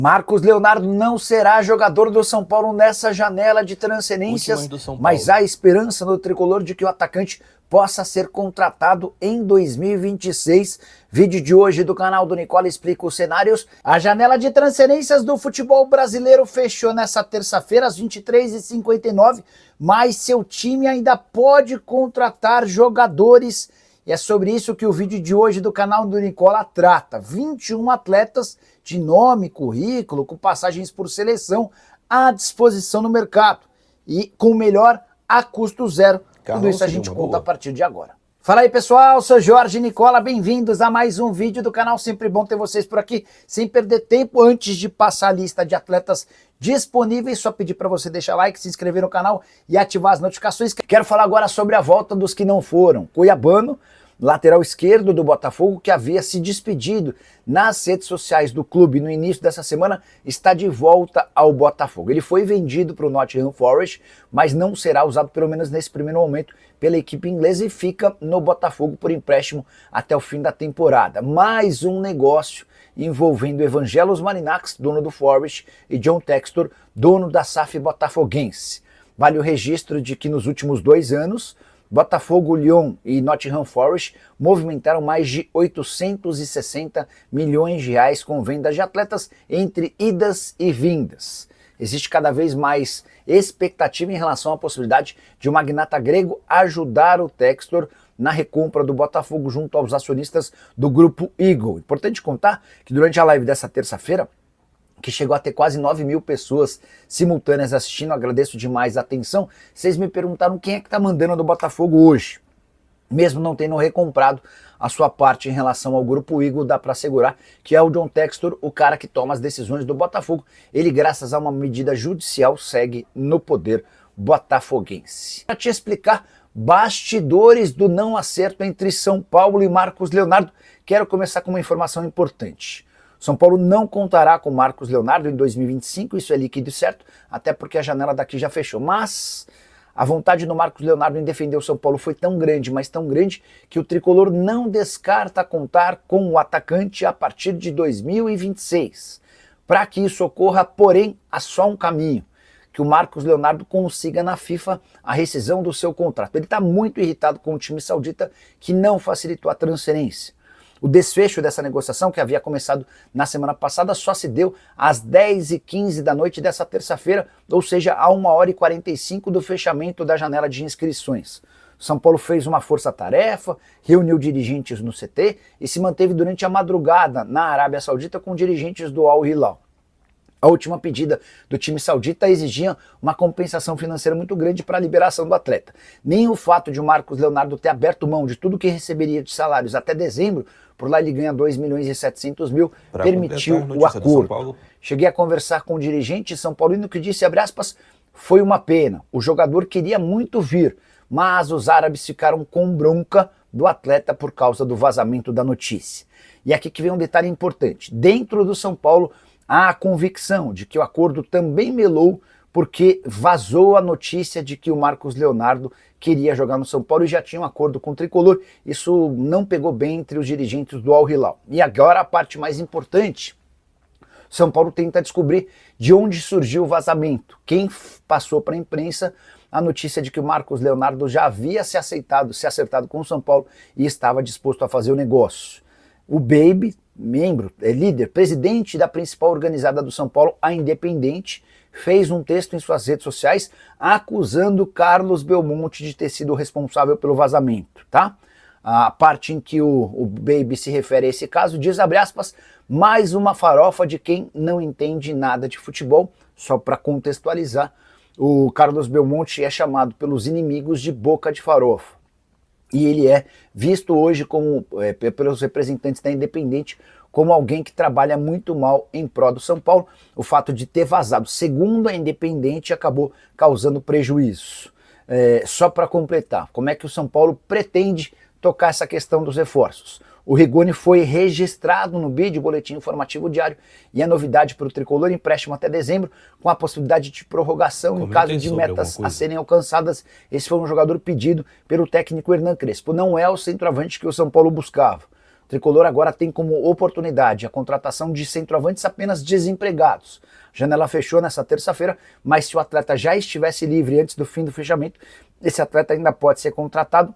Marcos Leonardo não será jogador do São Paulo nessa janela de transferências, mas há esperança no tricolor de que o atacante possa ser contratado em 2026. Vídeo de hoje do canal do Nicola explica os cenários. A janela de transferências do futebol brasileiro fechou nessa terça-feira às 23h59, mas seu time ainda pode contratar jogadores. E é sobre isso que o vídeo de hoje do canal do Nicola trata. 21 atletas de nome, currículo, com passagens por seleção à disposição no mercado. E com o melhor a custo zero. Tudo isso a gente conta a partir de agora. Fala aí pessoal, sou Jorge Nicola, bem-vindos a mais um vídeo do canal. Sempre bom ter vocês por aqui. Sem perder tempo, antes de passar a lista de atletas disponíveis, só pedir para você deixar like, se inscrever no canal e ativar as notificações. Quero falar agora sobre a volta dos que não foram. Cuiabano, lateral esquerdo do Botafogo, que havia se despedido nas redes sociais do clube no início dessa semana, está de volta ao Botafogo. Ele foi vendido para o Nottingham Forest, mas não será usado, pelo menos nesse primeiro momento, pela equipe inglesa e fica no Botafogo por empréstimo até o fim da temporada. Mais um negócio envolvendo Evangelos Marinax, dono do Forest, e John Textor, dono da SAF botafoguense. Vale o registro de que nos últimos 2 anos, Botafogo, Lyon e Nottingham Forest movimentaram mais de 860 milhões de reais com vendas de atletas entre idas e vindas. Existe cada vez mais expectativa em relação à possibilidade de o magnata grego ajudar o Textor na recompra do Botafogo junto aos acionistas do grupo Eagle. Importante contar que durante a live dessa terça-feira, que chegou a ter quase 9 mil pessoas simultâneas assistindo, agradeço demais a atenção, vocês me perguntaram quem é que está mandando do Botafogo hoje. Mesmo não tendo recomprado a sua parte em relação ao grupo Eagle, dá para assegurar que é o John Textor, o cara que toma as decisões do Botafogo. Ele, graças a uma medida judicial, segue no poder botafoguense. Para te explicar bastidores do não acerto entre São Paulo e Marcos Leonardo, quero começar com uma informação importante. São Paulo não contará com Marcos Leonardo em 2025, isso é líquido e certo, até porque a janela daqui já fechou. Mas a vontade do Marcos Leonardo em defender o São Paulo foi tão grande, mas tão grande, que o tricolor não descarta contar com o atacante a partir de 2026. Para que isso ocorra, porém, há só um caminho: que o Marcos Leonardo consiga na FIFA a rescisão do seu contrato. Ele está muito irritado com o time saudita, que não facilitou a transferência. O desfecho dessa negociação, que havia começado na semana passada, só se deu às 10h15 da noite dessa terça-feira, ou seja, a 1h45 do fechamento da janela de inscrições. São Paulo fez uma força-tarefa, reuniu dirigentes no CT e se manteve durante a madrugada na Arábia Saudita com dirigentes do Al Hilal. A última pedida do time saudita exigia uma compensação financeira muito grande para a liberação do atleta. Nem o fato de o Marcos Leonardo ter aberto mão de tudo que receberia de salários até dezembro, por lá ele ganha 2.700.000, permitiu o acordo. Cheguei a conversar com o dirigente São Paulino que disse, abre aspas, foi uma pena, o jogador queria muito vir, mas os árabes ficaram com bronca do atleta por causa do vazamento da notícia. E aqui que vem um detalhe importante, dentro do São Paulo, há a convicção de que o acordo também melou porque vazou a notícia de que o Marcos Leonardo queria jogar no São Paulo e já tinha um acordo com o tricolor. Isso não pegou bem entre os dirigentes do Al Hilal. E agora a parte mais importante: São Paulo tenta descobrir de onde surgiu o vazamento. Quem passou para a imprensa a notícia de que o Marcos Leonardo já havia se acertado com o São Paulo e estava disposto a fazer o negócio. O Baby, líder, presidente da principal organizada do São Paulo, a Independente, fez um texto em suas redes sociais acusando Carlos Belmonte de ter sido responsável pelo vazamento, tá? A parte em que o Baby se refere a esse caso diz, abre aspas, mais uma farofa de quem não entende nada de futebol. Só para contextualizar, o Carlos Belmonte é chamado pelos inimigos de boca de farofa. E ele é visto hoje como, pelos representantes da Independente como alguém que trabalha muito mal em prol do São Paulo. O fato de ter vazado, segundo a Independente, acabou causando prejuízo. Só para completar, como é que o São Paulo pretende tocar essa questão dos reforços? O Rigoni foi registrado no BID, Boletim Informativo Diário, e a novidade para o tricolor, empréstimo até dezembro, com a possibilidade de prorrogação em caso de metas a serem alcançadas. Esse foi um jogador pedido pelo técnico Hernan Crespo. Não é o centroavante que o São Paulo buscava. Tricolor agora tem como oportunidade a contratação de centroavantes apenas desempregados. A janela fechou nessa terça-feira, mas se o atleta já estivesse livre antes do fim do fechamento, esse atleta ainda pode ser contratado.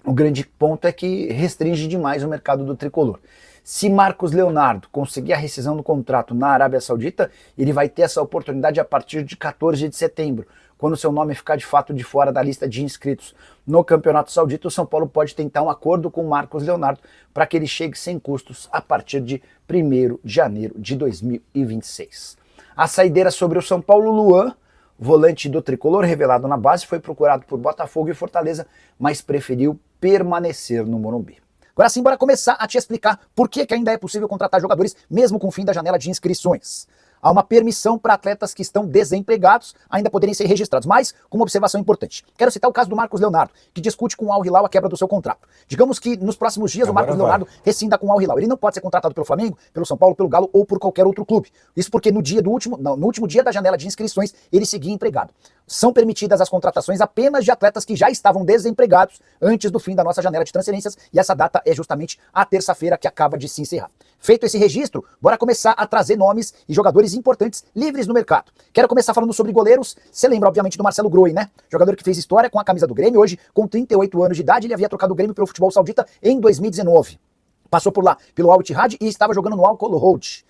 O grande ponto é que restringe demais o mercado do tricolor. Se Marcos Leonardo conseguir a rescisão do contrato na Arábia Saudita, ele vai ter essa oportunidade a partir de 14 de setembro. Quando seu nome ficar de fato de fora da lista de inscritos no Campeonato Saudita, o São Paulo pode tentar um acordo com o Marcos Leonardo para que ele chegue sem custos a partir de 1º de janeiro de 2026. A saideira sobre o São Paulo, Luan, volante do tricolor revelado na base, foi procurado por Botafogo e Fortaleza, mas preferiu permanecer no Morumbi. Agora sim, bora começar a te explicar por que ainda é possível contratar jogadores mesmo com o fim da janela de inscrições. Há uma permissão para atletas que estão desempregados ainda poderem ser registrados, mas com uma observação importante. Quero citar o caso do Marcos Leonardo, que discute com o Al Hilal a quebra do seu contrato. Digamos que nos próximos dias o Marcos Leonardo rescinda com o Al Hilal. Ele não pode ser contratado pelo Flamengo, pelo São Paulo, pelo Galo ou por qualquer outro clube. Isso porque no último dia da janela de inscrições ele seguia empregado. São permitidas as contratações apenas de atletas que já estavam desempregados antes do fim da nossa janela de transferências, e essa data é justamente a terça-feira que acaba de se encerrar. Feito esse registro, bora começar a trazer nomes e jogadores importantes livres no mercado. Quero começar falando sobre goleiros. Você lembra, obviamente, do Marcelo Groi, né? Jogador que fez história com a camisa do Grêmio. Hoje, com 38 anos de idade, ele havia trocado o Grêmio pelo futebol saudita em 2019. Passou por lá pelo Al Ittihad e estava jogando no Al Kholoud.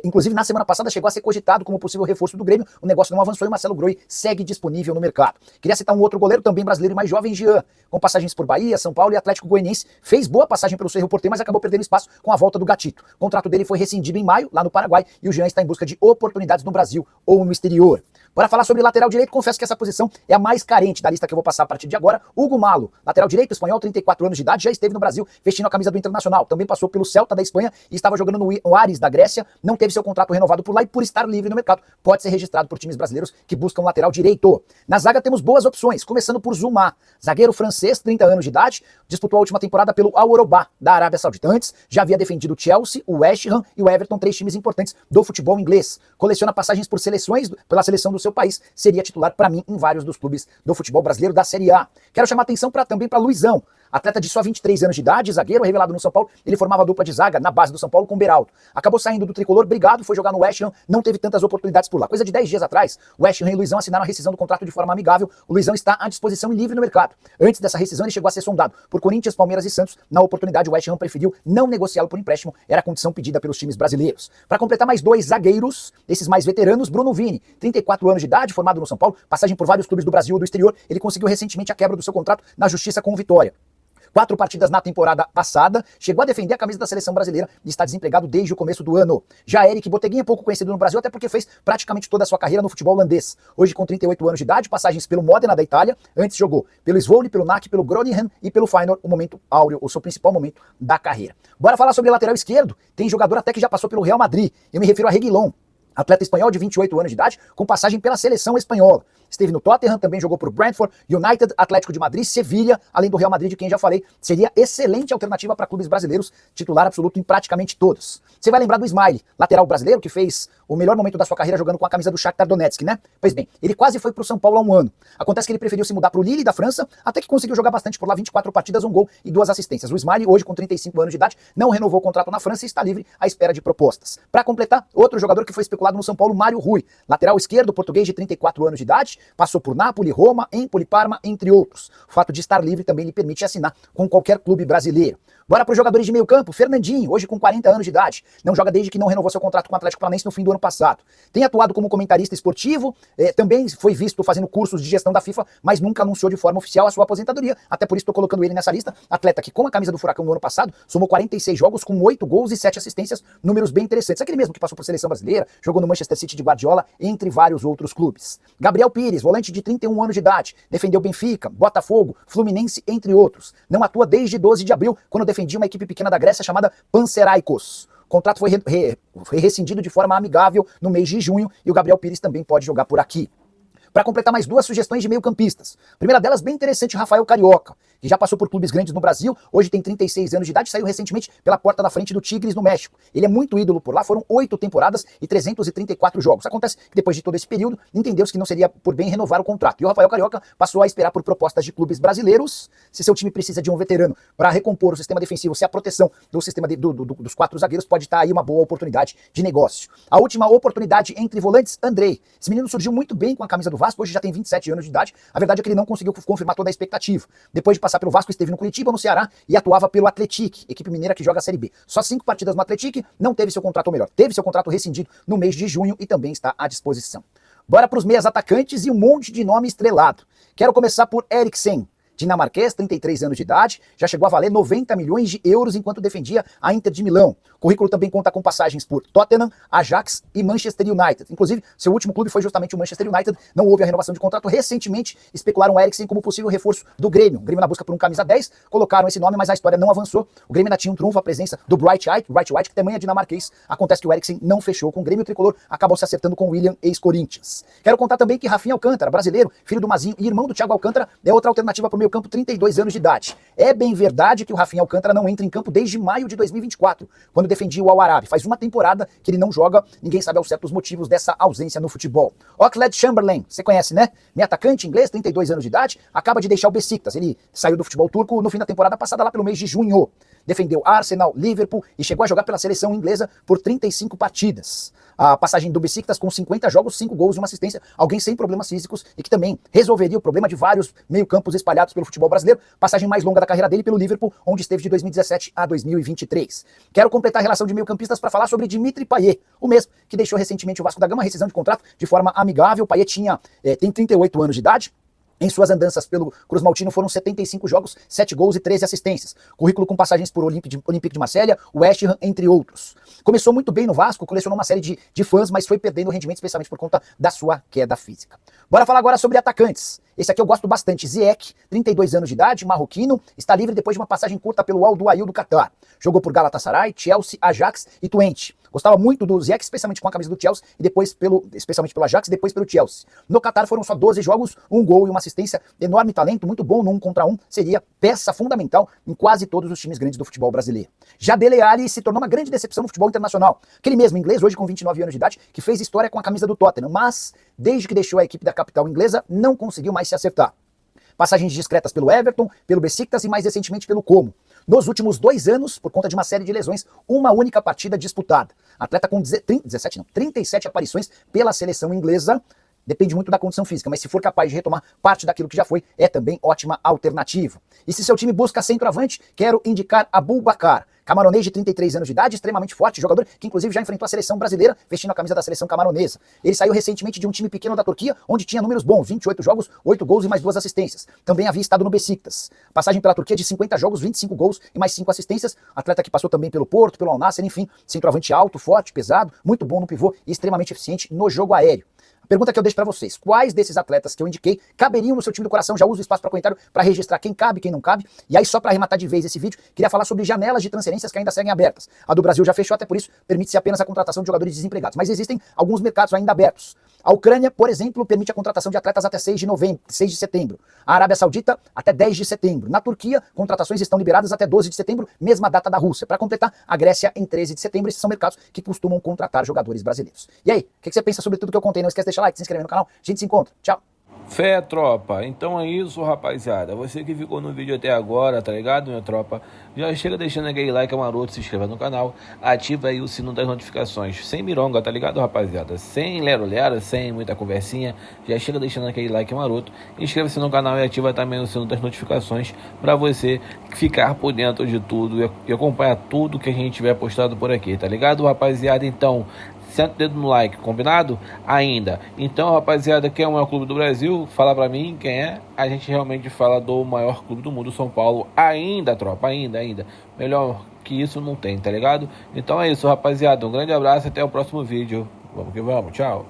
Inclusive, na semana passada, chegou a ser cogitado como possível reforço do Grêmio. O negócio não avançou e o Marcelo Groi segue disponível no mercado. Queria citar um outro goleiro, também brasileiro e mais jovem, Jean, com passagens por Bahia, São Paulo e Atlético Goianiense. Fez boa passagem pelo Cerro Porteño, mas acabou perdendo espaço com a volta do Gatito. O contrato dele foi rescindido em maio, lá no Paraguai, e o Jean está em busca de oportunidades no Brasil ou no exterior. Bora falar sobre lateral direito. Confesso que essa posição é a mais carente da lista que eu vou passar a partir de agora. Hugo Malo, lateral direito, espanhol, 34 anos de idade, já esteve no Brasil vestindo a camisa do Internacional. Também passou pelo Celta da Espanha e estava jogando no Aris da Grécia. Não teve seu contrato renovado por lá e, por estar livre no mercado, pode ser registrado por times brasileiros que buscam lateral direito. Na zaga temos boas opções, começando por Zouma, zagueiro francês, 30 anos de idade, disputou a última temporada pelo Al Orobá da Arábia Saudita. Antes, já havia defendido o Chelsea, o West Ham e o Everton, 3 times importantes do futebol inglês. Coleciona passagens por seleções, pela seleção do seu país, seria titular para mim em vários dos clubes do futebol brasileiro da Série A. Quero chamar atenção também para Luizão, atleta de só 23 anos de idade, zagueiro, revelado no São Paulo. Ele formava a dupla de zaga na base do São Paulo com o Beraldo. Acabou saindo do tricolor, brigado, foi jogar no West Ham, não teve tantas oportunidades por lá. Coisa de 10 dias atrás, o West Ham e o Luizão assinaram a rescisão do contrato de forma amigável. O Luizão está à disposição e livre no mercado. Antes dessa rescisão, ele chegou a ser sondado por Corinthians, Palmeiras e Santos. Na oportunidade, o West Ham preferiu não negociá-lo por empréstimo, era a condição pedida pelos times brasileiros. Para completar mais 2 zagueiros, esses mais veteranos, Bruno Vini, 34 anos de idade, formado no São Paulo, passagem por vários clubes do Brasil e do exterior. Ele conseguiu recentemente a quebra do seu contrato na justiça com o Vitória. 4 partidas na temporada passada, chegou a defender a camisa da seleção brasileira e está desempregado desde o começo do ano. Já Eric Boteguinha é pouco conhecido no Brasil, até porque fez praticamente toda a sua carreira no futebol holandês. Hoje com 38 anos de idade, passagens pelo Modena da Itália, antes jogou pelo Zwolle, pelo NAC, pelo Groningen e pelo Feyenoord, o momento áureo, o seu principal momento da carreira. Bora falar sobre lateral esquerdo, tem jogador até que já passou pelo Real Madrid, eu me refiro a Reguilón. Atleta espanhol de 28 anos de idade, com passagem pela seleção espanhola. Esteve no Tottenham, também jogou por Brentford, United, Atlético de Madrid, Sevilha, além do Real Madrid, de quem já falei. Seria excelente alternativa para clubes brasileiros, titular absoluto em praticamente todos. Você vai lembrar do Ismaili, lateral brasileiro, que fez o melhor momento da sua carreira jogando com a camisa do Shakhtar Donetsk, né? Pois bem, ele quase foi pro São Paulo há um ano. Acontece que ele preferiu se mudar pro Lille da França, até que conseguiu jogar bastante por lá, 24 partidas, 1 gol e 2 assistências. O Ismaili, hoje com 35 anos de idade, não renovou o contrato na França e está livre à espera de propostas. Para completar, outro jogador que foi especulado no São Paulo, Mário Rui, lateral esquerdo, português de 34 anos de idade, passou por Napoli, Roma, Empoli, Parma, entre outros. O fato de estar livre também lhe permite assinar com qualquer clube brasileiro. Bora para os jogadores de meio campo. Fernandinho, hoje com 40 anos de idade, não joga desde que não renovou seu contrato com o Atlético Paranaense no fim do ano passado. Tem atuado como comentarista esportivo, também foi visto fazendo cursos de gestão da FIFA, mas nunca anunciou de forma oficial a sua aposentadoria. Até por isso estou colocando ele nessa lista. Atleta que com a camisa do Furacão no ano passado, somou 46 jogos com 8 gols e 7 assistências, números bem interessantes. Aquele mesmo que passou por seleção brasileira, jogou no Manchester City de Guardiola, entre vários outros clubes. Gabriel Pires, volante de 31 anos de idade, defendeu Benfica, Botafogo, Fluminense, entre outros. Não atua desde 12 de abril, quando defendia uma equipe pequena da Grécia chamada Panathinaikos. O contrato foi rescindido de forma amigável no mês de junho e o Gabriel Pires também pode jogar por aqui. Para completar mais 2 sugestões de meio-campistas. A primeira delas, bem interessante, Rafael Carioca, que já passou por clubes grandes no Brasil, hoje tem 36 anos de idade, saiu recentemente pela porta da frente do Tigres no México. Ele é muito ídolo por lá, foram 8 temporadas e 334 jogos. Acontece que depois de todo esse período, entendeu-se que não seria por bem renovar o contrato. E o Rafael Carioca passou a esperar por propostas de clubes brasileiros. Se seu time precisa de um veterano para recompor o sistema defensivo, se a proteção do sistema dos 4 zagueiros, pode estar aí uma boa oportunidade de negócio. A última oportunidade entre volantes, Andrei. Esse menino surgiu muito bem com a camisa do Vasco, hoje já tem 27 anos de idade. A verdade é que ele não conseguiu confirmar toda a expectativa. Depois de passar pelo Vasco, esteve no Curitiba, no Ceará e atuava pelo Atlético, equipe mineira que joga a Série B. Só 5 partidas no Atlético, não teve seu contrato, ou melhor, teve seu contrato rescindido no mês de junho e também está à disposição. Bora para os meias atacantes e um monte de nome estrelado. Quero começar por Eriksen. Dinamarquês, 33 anos de idade, já chegou a valer 90 milhões de euros enquanto defendia a Inter de Milão. O currículo também conta com passagens por Tottenham, Ajax e Manchester United. Inclusive, seu último clube foi justamente o Manchester United, não houve a renovação de contrato. Recentemente, especularam o Eriksen como possível reforço do Grêmio. O Grêmio na busca por um camisa 10, colocaram esse nome, mas a história não avançou. O Grêmio ainda tinha um trunfo, a presença do Bright White, que também é dinamarquês. Acontece que o Eriksen não fechou com o Grêmio, o tricolor acabou se acertando com o William, ex-Corinthians. Quero contar também que Rafinha Alcântara, brasileiro, filho do Mazinho e irmão do Thiago Alcântara, é outra alternativa para o meio campo, 32 anos de idade. É bem verdade que o Rafinha Alcântara não entra em campo desde maio de 2024, quando defendia o Al-Arabi. Faz uma temporada que ele não joga, ninguém sabe ao certo os motivos dessa ausência no futebol. Oxlade-Chamberlain, você conhece, né? Meio atacante inglês, 32 anos de idade, acaba de deixar o Besiktas. Ele saiu do futebol turco no fim da temporada passada, lá pelo mês de junho. Defendeu Arsenal, Liverpool e chegou a jogar pela seleção inglesa por 35 partidas. A passagem do Besiktas com 50 jogos, 5 gols e uma assistência, alguém sem problemas físicos e que também resolveria o problema de vários meio-campos espalhados pelo futebol brasileiro. Passagem mais longa da carreira dele pelo Liverpool, onde esteve de 2017 a 2023. Quero completar a relação de meio-campistas para falar sobre Dimitri Payet, o mesmo que deixou recentemente o Vasco da Gama, rescisão de contrato de forma amigável. Payet tem 38 anos de idade. Em suas andanças pelo Cruz Maltino foram 75 jogos, 7 gols e 13 assistências. Currículo com passagens por Olympique de Marselha, West Ham, entre outros. Começou muito bem no Vasco, colecionou uma série de fãs, mas foi perdendo rendimento, especialmente por conta da sua queda física. Bora falar agora sobre atacantes. Esse aqui eu gosto bastante, Ziyech, 32 anos de idade, marroquino, está livre depois de uma passagem curta pelo Al Duhail do Catar. Jogou por Galatasaray, Chelsea, Ajax e Twente. Gostava muito do Ziyech, especialmente com a camisa do Chelsea, e depois especialmente pelo Ajax e depois pelo Chelsea. No Catar foram só 12 jogos, 1 gol e uma assistência, enorme talento, muito bom no 1 contra 1, seria peça fundamental em quase todos os times grandes do futebol brasileiro. Já Dele Alli se tornou uma grande decepção no futebol internacional. Aquele mesmo inglês, hoje com 29 anos de idade, que fez história com a camisa do Tottenham, mas desde que deixou a equipe da capital inglesa, não conseguiu mais se acertar. Passagens discretas pelo Everton, pelo Besiktas e mais recentemente pelo Como. Nos últimos 2 anos, por conta de uma série de lesões, uma única partida disputada. Atleta com 37 aparições pela seleção inglesa. Depende muito da condição física, mas se for capaz de retomar parte daquilo que já foi, é também ótima alternativa. E se seu time busca centroavante, quero indicar Aboubakar. Camaronês de 33 anos de idade, extremamente forte, jogador que inclusive já enfrentou a seleção brasileira, vestindo a camisa da seleção camaronesa. Ele saiu recentemente de um time pequeno da Turquia, onde tinha números bons, 28 jogos, 8 gols e mais 2 assistências. Também havia estado no Besiktas. Passagem pela Turquia de 50 jogos, 25 gols e mais 5 assistências. Atleta que passou também pelo Porto, pelo Al Nassr, enfim, centroavante alto, forte, pesado, muito bom no pivô e extremamente eficiente no jogo aéreo. A pergunta que eu deixo pra vocês: quais desses atletas que eu indiquei caberiam no seu time do coração? Já uso o espaço para comentário para registrar quem cabe, quem não cabe. E aí, só para arrematar de vez esse vídeo, queria falar sobre janelas de transferências que ainda seguem abertas. A do Brasil já fechou, até por isso permite-se apenas a contratação de jogadores desempregados. Mas existem alguns mercados ainda abertos. A Ucrânia, por exemplo, permite a contratação de atletas até 6 de setembro. A Arábia Saudita, até 10 de setembro. Na Turquia, contratações estão liberadas até 12 de setembro, mesma data da Rússia. Para completar, a Grécia em 13 de setembro. Esses são mercados que costumam contratar jogadores brasileiros. E aí, o que você pensa sobre tudo que eu contei? Não esquece de deixar like, se inscrever no canal. A gente se encontra. Tchau. Fé, tropa. Então é isso, rapaziada. Você que ficou no vídeo até agora, tá ligado, minha tropa? Já chega deixando aquele like maroto, se inscreva no canal, ativa aí o sino das notificações. Sem mironga, tá ligado, rapaziada? Sem lero-lero, sem muita conversinha. Já chega deixando aquele like maroto. Inscreva-se no canal e ativa também o sino das notificações pra você ficar por dentro de tudo e acompanhar tudo que a gente tiver postado por aqui, tá ligado, rapaziada? Então, senta o dedo no like, combinado? Ainda. Então, rapaziada, quem é o maior clube do Brasil? Fala pra mim quem é. A gente realmente fala do maior clube do mundo, São Paulo. Ainda, tropa, ainda. Melhor que isso não tem, tá ligado? Então é isso, rapaziada. Um grande abraço, até o próximo vídeo. Vamos que vamos, tchau.